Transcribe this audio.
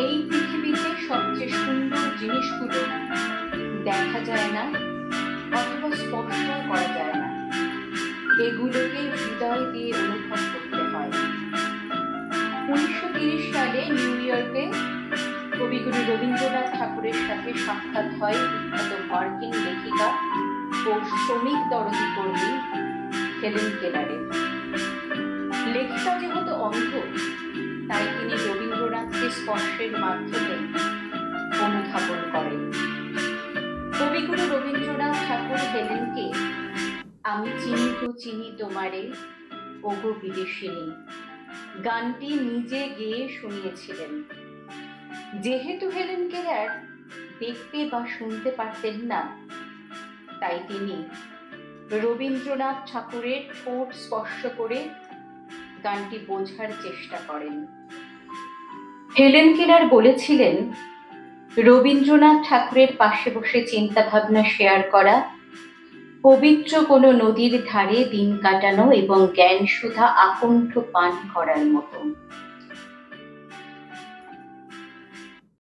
এই পৃথিবীতে সবচেয়ে সুন্দর জিনিসগুলো দেখা যায় না অথবা স্পর্শ করা যায় না, এগুলোকে হৃদয় দিয়ে অনুভব করতে হয়। 1930 সালে নিউ ইয়র্কে কবিগুরু রবীন্দ্রনাথ ঠাকুরের সাথে সাক্ষাৎ হয় বিখ্যাত মার্কিন লেখিকা ও শ্রমিক দরদি কর্মী হেলেন কেলারের। লেখিকা যেহেতু অন্ধ, তাই তিনি রবীন্দ্রনাথকে স্পর্শের মাধ্যমে অনুধাবন করেন। কবিগুরু রবীন্দ্রনাথ ঠাকুর হেলেনকে আমি চিনি তো চিনি তোমারে ওগো বিদেশিনী গানটি নিজে গেয়ে শুনিয়েছিলেন। যেহেতু হেলেন কেলার দেখতে বা শুনতে পারতেন না, তাই তিনি রবীন্দ্রনাথ ঠাকুরের ঠোঁট স্পর্শ করে গানটি বোঝার চেষ্টা করেন। হেলেন কেলার বলেছিলেন, রবীন্দ্রনাথ ঠাকুরের পাশে বসে চিন্তা ভাবনা শেয়ার করা, পবিত্র কোনো নদীর ধারে দিন কাটানো এবং জ্ঞান সুধা আকণ্ঠ পান করার মতো।